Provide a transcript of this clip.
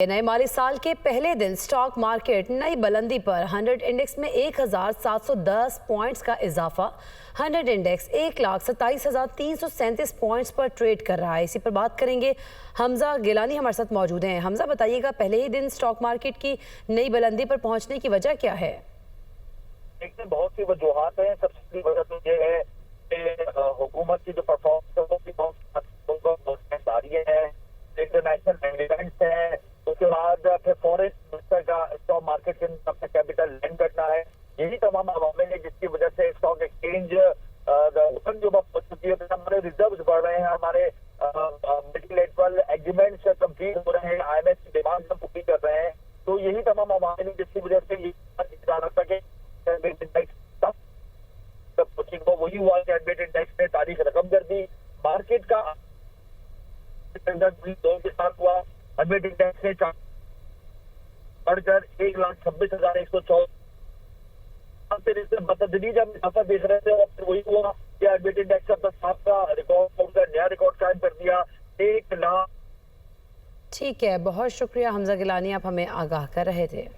नए माली साल के पहले दिन स्टॉक मार्केट नई बुलंदी पर 100 इंडेक्स में 1710 पॉइंट्स का इजाफा। 100 इंडेक्स 1,27,337 पॉइंट्स पर ट्रेड कर रहा है। इसी पर बात करेंगे। हमजा गिलानी हमारे साथ मौजूद हैं। हमजा, बताइएगा, पहले ही दिन स्टॉक मार्केट की नई बुलंदी पर पहुंचने की वजह क्या है? देखिए, बहुत सी वजूहात हैं। सबसे बड़ी वजह तो ये है कि हुकूमत की जो परफॉर्मेंस आ रही है, इंटरनेशनल इवेंट्स है, उसके बाद फिर फॉरेन इन्वेस्टर का स्टॉक मार्केट के अंदर अपना कैपिटल लैंड करना है। यही तमाम अवामिल है जिसकी वजह से स्टॉक एक्सचेंज जो पहुंच चुकी है। हमारे रिजर्व बढ़ रहे हैं, हमारे मल्टीलेटरल एग्रीमेंट्स कंप्लीट हो रहे हैं, IMF की डिमांड हम पूरी कर रहे हैं। तो यही तमाम अवामिल है जिसकी वजह से ये वही हुआ कि एडमिट इंडेक्स ने तारीख रकम कर दी। मार्केट का दौर के साथ हुआ। एडमिट इंडेक्स ने बढ़कर 1,26,114 बतदरीज हम इजाफा देख रहे थे। और वही हुआ कि एडमिट इंडेक्स अपना का रिकॉर्ड नया रिकॉर्ड कायम कर दिया, 1 लाख। ठीक है, बहुत शुक्रिया हमजा गिलानी, आप हमें आगाह कर रहे थे।